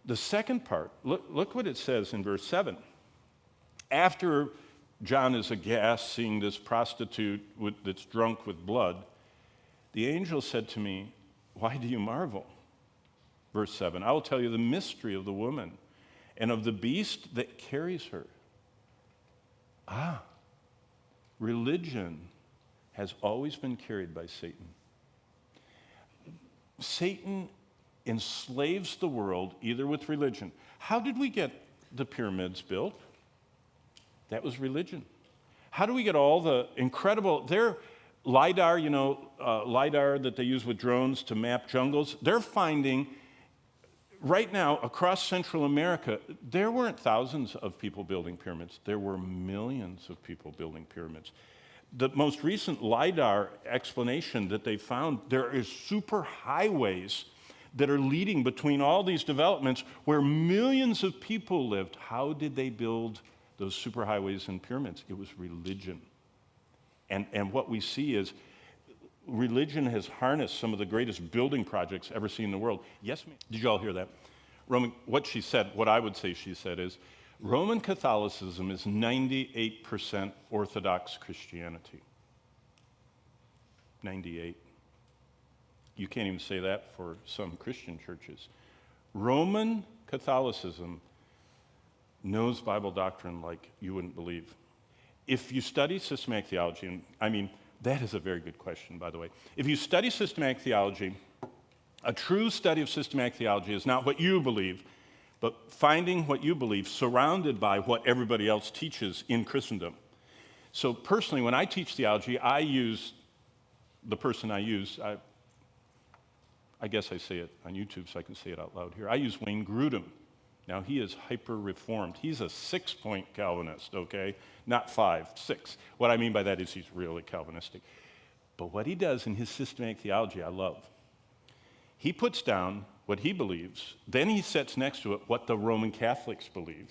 The second part, look what it says in verse 7. After John is aghast seeing this prostitute that's drunk with blood, the angel said to me, "Why do you marvel?" Verse 7, "I will tell you the mystery of the woman and of the beast that carries her." Religion has always been carried by Satan. Satan enslaves the world either with religion. How did we get the pyramids built? That was religion. How do we get all the incredible, their LiDAR, LiDAR that they use with drones to map jungles, they're finding right now across Central America, there weren't thousands of people building pyramids. There were millions of people building pyramids. The most recent LiDAR explanation that they found, there is super highways that are leading between all these developments where millions of people lived. How did they build those superhighways and pyramids? It was religion. And what we see is religion has harnessed some of the greatest building projects ever seen in the world. Yes, ma'am. Did you all hear that? What I would say she said is, Roman Catholicism is 98% Orthodox Christianity. 98. You can't even say that for some Christian churches. Roman Catholicism knows Bible doctrine like you wouldn't believe. If you study systematic theology, and that is a very good question, by the way. If you study systematic theology, a true study of systematic theology is not what you believe, but finding what you believe surrounded by what everybody else teaches in Christendom. So personally, when I teach theology, I use the person I use. I guess I say it on YouTube so I can say it out loud here. I use Wayne Grudem. Now, he is hyper-reformed. He's a 6-point Calvinist, okay? Not 5, 6. What I mean by that is he's really Calvinistic. But what he does in his systematic theology, I love. He puts down what he believes, then he sets next to it what the Roman Catholics believe.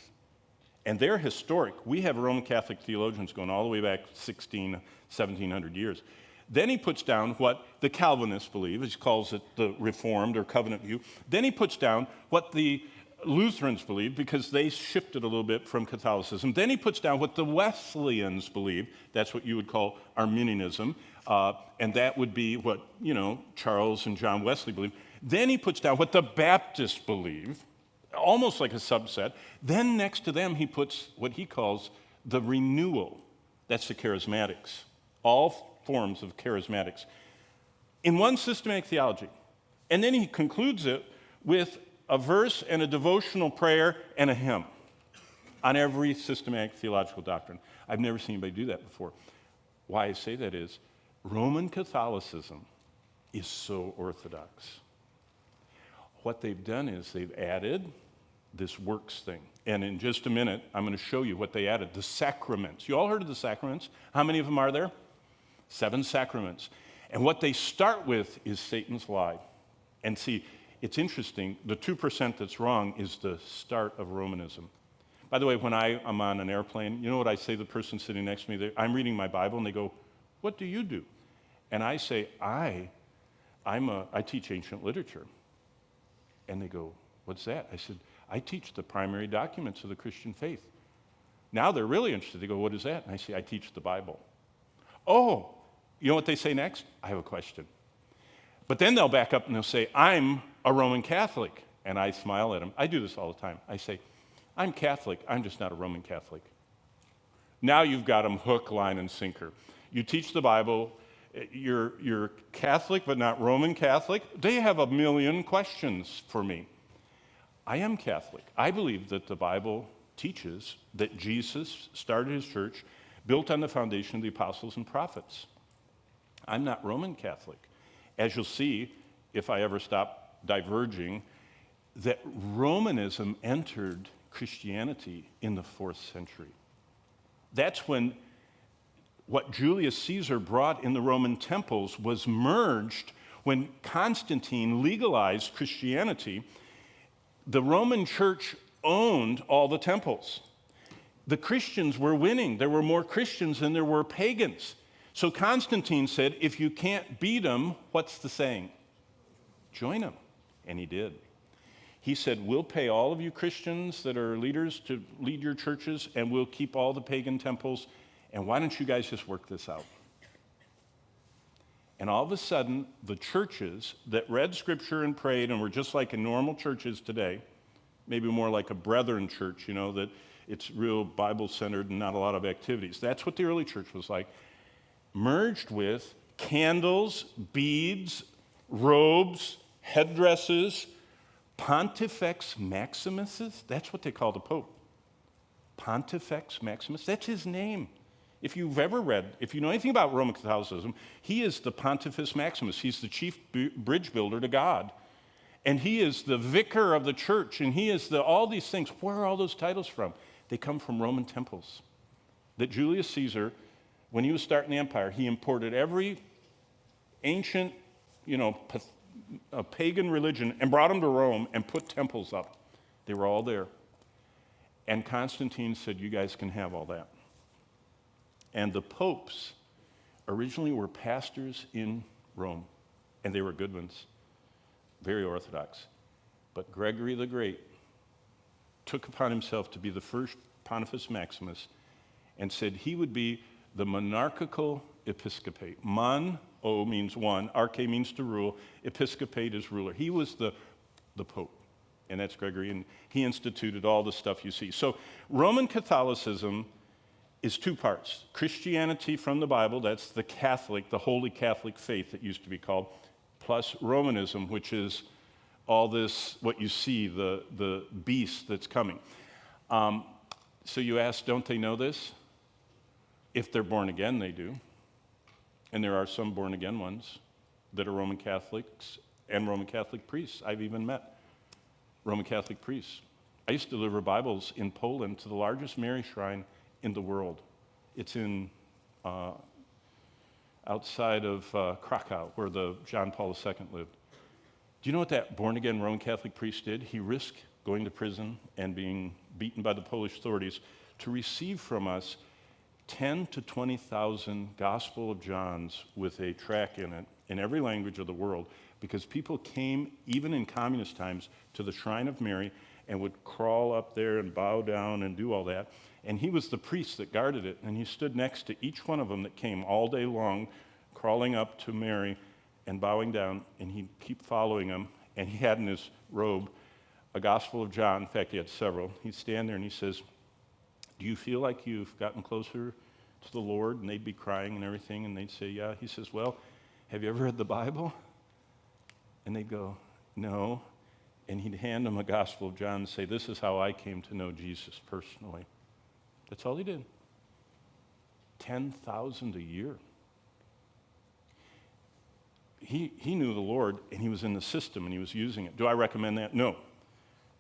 And they're historic. We have Roman Catholic theologians going all the way back 1700 years. Then he puts down what the Calvinists believe. He calls it the Reformed or covenant view. Then he puts down what the Lutherans believe, because they shifted a little bit from Catholicism. Then he puts down what the Wesleyans believe. That's what you would call Arminianism. And that would be what, Charles and John Wesley believe. Then he puts down what the Baptists believe, almost like a subset. Then next to them, he puts what he calls the renewal. That's the charismatics. All forms of charismatics in one systematic theology. And then he concludes it with a verse and a devotional prayer and a hymn on every systematic theological doctrine. I've never seen anybody do that before. Why I say that is Roman Catholicism is so orthodox. What they've done is they've added this works thing. And in just a minute, I'm going to show you what they added. The sacraments. You all heard of the sacraments? How many of them are there? 7 sacraments. And what they start with is Satan's lie. And see, it's interesting, the 2% that's wrong is the start of Romanism. By the way, when I'm on an airplane, you know what I say to the person sitting next to me? I'm reading my Bible, and they go, "What do you do?" And I say, I teach ancient literature. And they go, "What's that?" I said, "I teach the primary documents of the Christian faith." Now they're really interested. They go, "What is that?" And I say, "I teach the Bible." Oh, you know what they say next? "I have a question." But then they'll back up and they'll say, "I'm a Roman Catholic." And I smile at them. I do this all the time. I say, "I'm Catholic. I'm just not a Roman Catholic." Now you've got them hook, line, and sinker. You teach the Bible. You're Catholic but not Roman Catholic. They have a million questions for me. I am Catholic. I believe that the Bible teaches that Jesus started his church built on the foundation of the apostles and prophets. I'm not Roman Catholic. As you'll see, if I ever stop diverging, that Romanism entered Christianity in the 4th century. That's when what Julius Caesar brought in the Roman temples was merged when Constantine legalized Christianity. The Roman church owned all the temples. The Christians were winning. There were more Christians than there were pagans. So Constantine said, if you can't beat them, what's the saying? Join them. And he did. He said, we'll pay all of you Christians that are leaders to lead your churches, and we'll keep all the pagan temples, and why don't you guys just work this out? And all of a sudden, the churches that read Scripture and prayed and were just like in normal churches today, maybe more like a brethren church, that it's real Bible-centered and not a lot of activities. That's what the early church was like, merged with candles, beads, robes, headdresses, Pontifex Maximus, that's what they call the Pope. Pontifex Maximus, that's his name. If you know anything about Roman Catholicism, he is the Pontifex Maximus. He's the chief bridge builder to God. And he is the vicar of the church, and he is all these things. Where are all those titles from? They come from Roman temples. That Julius Caesar, when he was starting the empire, he imported every ancient, a pagan religion and brought them to Rome and put temples up. They were all there. And Constantine said, you guys can have all that. And the popes originally were pastors in Rome, and they were good ones, very orthodox. But Gregory the Great took upon himself to be the first Pontifex Maximus and said he would be the monarchical episcopate. O means one, arche means to rule, episcopate is ruler. He was the Pope, and that's Gregory, and he instituted all the stuff you see. So Roman Catholicism is two parts. Christianity from the Bible, that's the Catholic, the Holy Catholic faith it used to be called, plus Romanism, which is all this, what you see, the beast that's coming. So you ask, don't they know this? If they're born again, they do. And there are some born-again ones that are Roman Catholics and Roman Catholic priests. I've even met Roman Catholic priests. I used to deliver Bibles in Poland to the largest Mary shrine in the world. It's in outside of Krakow, where the John Paul II lived. Do you know what that born-again Roman Catholic priest did? He risked going to prison and being beaten by the Polish authorities to receive from us 10 to 20,000 Gospel of Johns with a tract in it in every language of the world, because people came, even in communist times, to the Shrine of Mary and would crawl up there and bow down and do all that. And he was the priest that guarded it, and he stood next to each one of them that came all day long, crawling up to Mary and bowing down, and he'd keep following them. And he had in his robe a Gospel of John. In fact, he had several. He'd stand there and he says, do you feel like you've gotten closer to the Lord? And they'd be crying and everything, and they'd say, yeah. He says, well, have you ever read the Bible? And they'd go, no. And he'd hand them a Gospel of John and say, this is how I came to know Jesus personally. That's all he did. 10,000 a year. He knew the Lord, and he was in the system, and he was using it. Do I recommend that? No.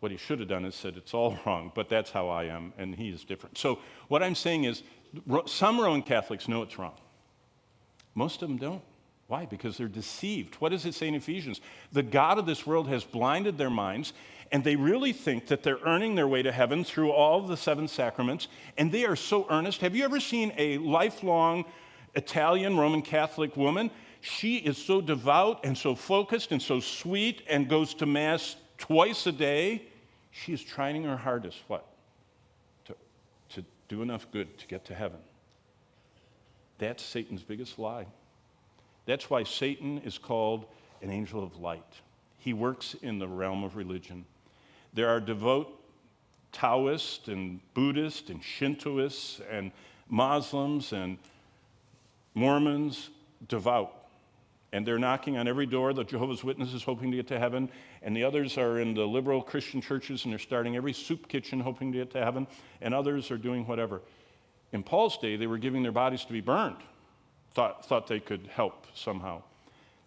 What he should have done is said, it's all wrong, but that's how I am, and he is different. So what I'm saying is, some Roman Catholics know it's wrong. Most of them don't. Why? Because they're deceived. What does it say in Ephesians? The God of this world has blinded their minds, and they really think that they're earning their way to heaven through all of the seven sacraments, and they are so earnest. Have you ever seen a lifelong Italian Roman Catholic woman? She is so devout and so focused and so sweet and goes to Mass twice a day. She is trying her hardest, what? To do enough good to get to heaven. That's Satan's biggest lie. That's why Satan is called an angel of light. He works in the realm of religion. There are devout Taoists and Buddhists and Shintoists and Muslims and Mormons, devout. And they're knocking on every door. The Jehovah's Witnesses hoping to get to heaven, and the others are in the liberal Christian churches, and they're starting every soup kitchen hoping to get to heaven, and others are doing whatever. In Paul's day, they were giving their bodies to be burned, thought they could help somehow.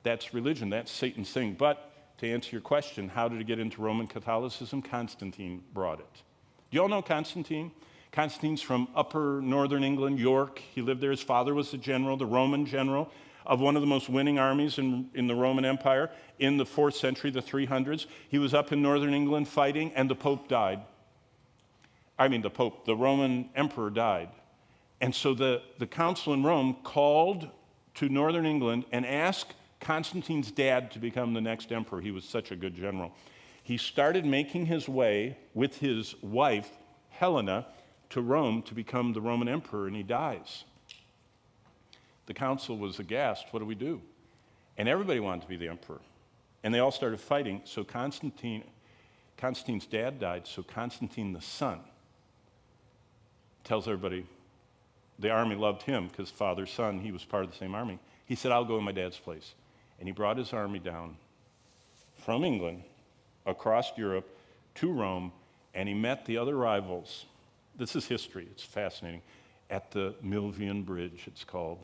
That's religion. That's Satan's thing. But to answer your question, how did it get into Roman Catholicism? Constantine brought it. Do you all know Constantine? Constantine's from upper northern England, York. He lived there. His father was the general, the Roman general of one of the most winning armies in the Roman Empire in the 4th century, the 300s. He was up in northern England fighting, and the Pope died. The Roman emperor died. And so the council in Rome called to northern England and asked Constantine's dad to become the next emperor. He was such a good general. he started making his way with his wife, Helena, to Rome to become the Roman emperor, and he dies. The council was aghast. What do we do? And everybody wanted to be the emperor. And they all started fighting. So Constantine's dad died, so Constantine the son tells everybody, the army loved him because father, son, he was part of the same army. He said, I'll go in my dad's place. And he brought his army down from England across Europe to Rome, and he met the other rivals. This is history, it's fascinating. At the Milvian Bridge, it's called.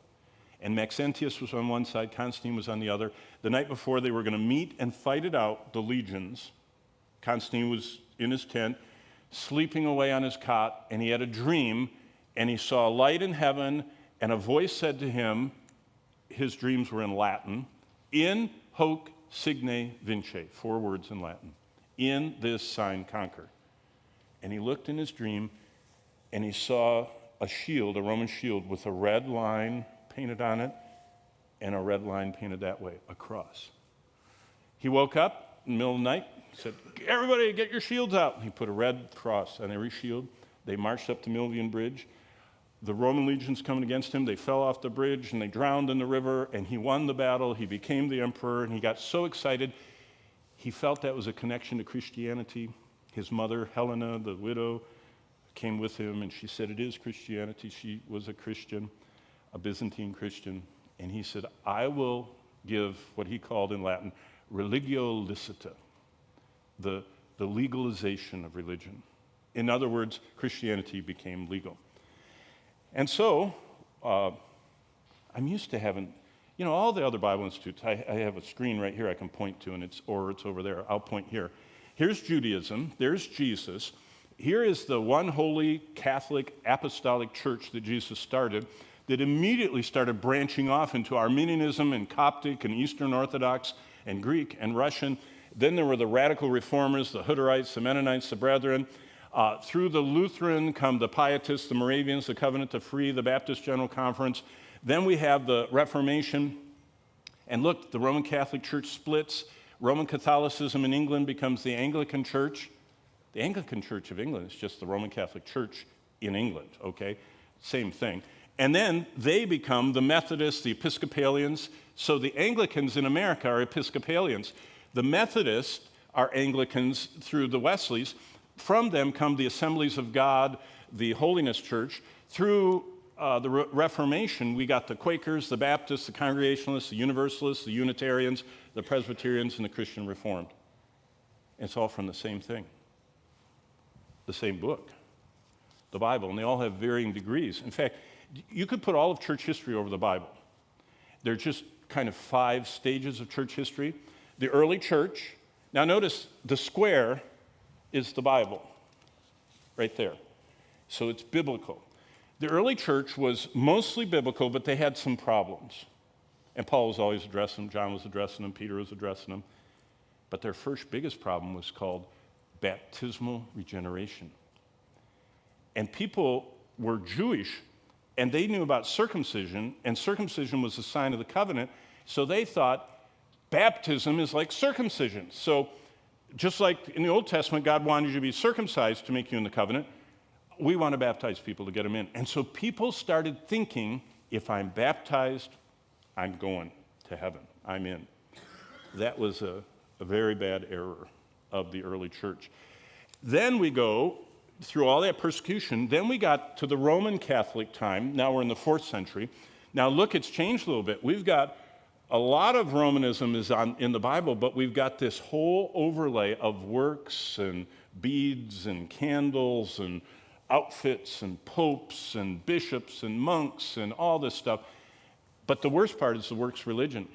And Maxentius was on one side, Constantine was on the other. The night before, they were going to meet and fight it out, the legions. Constantine was in his tent, sleeping away on his cot, and he had a dream, and he saw a light in heaven, and a voice said to him, his dreams were in Latin, in hoc signe vince, 4 words in Latin. In this sign conquer. And he looked in his dream, and he saw a shield, a Roman shield, with a red line painted on it, and a red line painted that way, a cross. He woke up in the middle of the night, said, everybody get your shields out. And he put a red cross on every shield. They marched up the Milvian Bridge. The Roman legions coming against him, they fell off the bridge and they drowned in the river, and he won the battle. He became the emperor, and he got so excited. He felt that was a connection to Christianity. His mother, Helena, the widow, came with him, and she said, it is Christianity. She was a Christian, a Byzantine Christian. And he said, I will give what he called in Latin, religio licita, the legalization of religion. In other words, Christianity became legal. And so, I'm used to having, all the other Bible institutes, I have a screen right here I can point to, and it's over there. I'll point here. Here's Judaism. There's Jesus. Here is the one holy Catholic apostolic church that Jesus started that immediately started branching off into Arminianism and Coptic and Eastern Orthodox and Greek and Russian. Then there were the radical reformers, the Hutterites, the Mennonites, the Brethren. Through the Lutheran come the Pietists, the Moravians, the Covenant of Free, the Baptist General Conference. Then we have the Reformation. And look, the Roman Catholic Church splits. Roman Catholicism in England becomes the Anglican Church. The Anglican Church of England is just the Roman Catholic Church in England, okay? Same thing. And then they become the Methodists, the Episcopalians. So the Anglicans in America are Episcopalians. The Methodists are Anglicans through the Wesleys. From them come the Assemblies of God, the Holiness Church. Through the Reformation, we got the Quakers, the Baptists, the Congregationalists, the Universalists, the Unitarians, the Presbyterians, and the Christian Reformed. It's all from the same thing, the same book, the Bible, and they all have varying degrees. In fact, you could put all of church history over the Bible. They're just kind of 5 stages of church history. The early church, now notice the square is the Bible, right there. So it's biblical. The early church was mostly biblical, but they had some problems. And Paul was always addressing them, John was addressing them, Peter was addressing them. But their first biggest problem was called baptismal regeneration. And people were Jewish, and they knew about circumcision, and circumcision was a sign of the covenant, so they thought baptism is like circumcision. So just like in the Old Testament, God wanted you to be circumcised to make you in the covenant, we want to baptize people to get them in. And so people started thinking, if I'm baptized, I'm going to heaven. I'm in. That was a very bad error of the early church. Then we go through all that persecution. Then we got to the Roman Catholic time. Now we're in the 4th century. Now look, it's changed a little bit. We've got a lot of Romanism is in the Bible, but we've got this whole overlay of works and beads and candles and outfits and popes and bishops and monks and all this stuff. But the worst part is the works religion.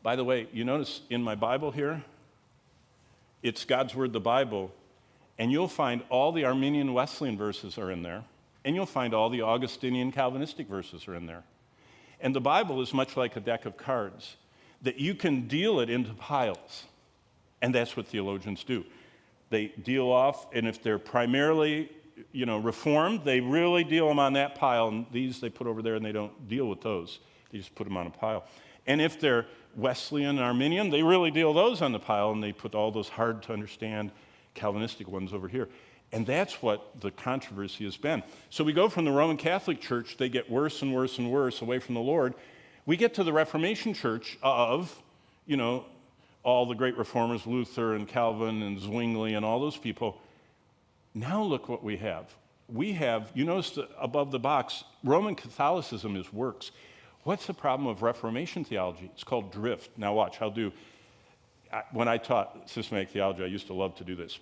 By the way, you notice in my Bible here, it's God's Word, the Bible, and you'll find all the Arminian Wesleyan verses are in there, and you'll find all the Augustinian Calvinistic verses are in there. And the Bible is much like a deck of cards, that you can deal it into piles. And that's what theologians do. They deal off, and if they're primarily, Reformed, they really deal them on that pile, and these they put over there, and they don't deal with those. They just put them on a pile. And if they're Wesleyan and Arminian, they really deal those on the pile, and they put all those hard-to-understand Calvinistic ones over here. And that's what the controversy has been. So we go from the Roman Catholic Church, they get worse and worse and worse away from the Lord. We get to the Reformation Church of, all the great reformers, Luther and Calvin and Zwingli and all those people. Now look what we have. We have, you notice above the box, Roman Catholicism is works. What's the problem of Reformation theology? It's called drift. Now watch, when I taught systematic theology, I used to love to do this.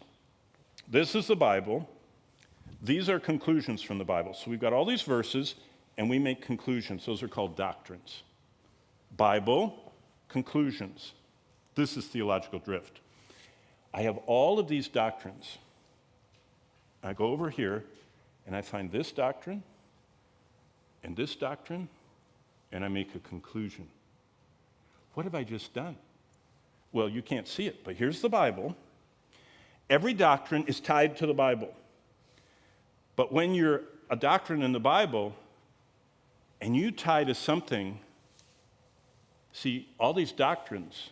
This is the Bible. These are conclusions from the Bible. So we've got all these verses, and we make conclusions. Those are called doctrines. Bible, conclusions. This is theological drift. I have all of these doctrines. I go over here, and I find this doctrine, and I make a conclusion. What have I just done? Well, you can't see it, but here's the Bible. Every doctrine is tied to the Bible. But when you're a doctrine in the Bible and you tie to something, see, all these doctrines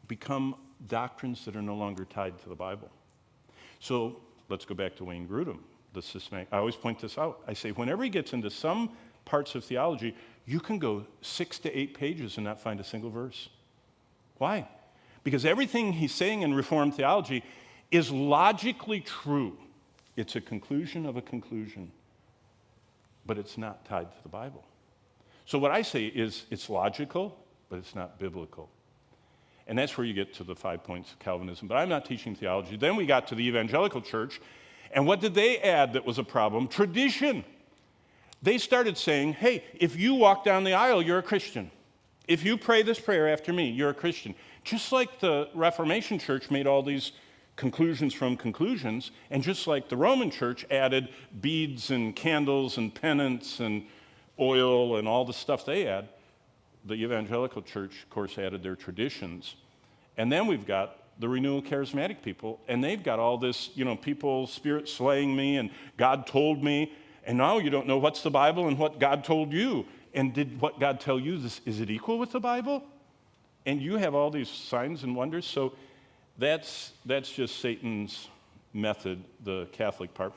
become doctrines that are no longer tied to the Bible. So let's go back to Wayne Grudem, the systematic. I always point this out. I say, whenever he gets into some parts of theology, you can go 6 to 8 pages and not find a single verse. Why? Because everything he's saying in Reformed theology is logically true. It's a conclusion of a conclusion, but it's not tied to the Bible. So what I say is it's logical, but it's not biblical. And that's where you get to the 5 points of Calvinism. But I'm not teaching theology. Then we got to the evangelical church, and what did they add that was a problem? Tradition. They started saying, hey, if you walk down the aisle, you're a Christian. If you pray this prayer after me, you're a Christian. Just like the Reformation Church made all these conclusions from conclusions, and just like the Roman Church added beads and candles and penance and oil and all the stuff they add, the evangelical church, of course, added their traditions. And then we've got the renewal charismatic people, and they've got all this, people, spirit slaying me, and God told me, and now you don't know what's the Bible and what God told you. And did what God tell you, is it equal with the Bible? And you have all these signs and wonders. So that's just Satan's method, the Catholic part.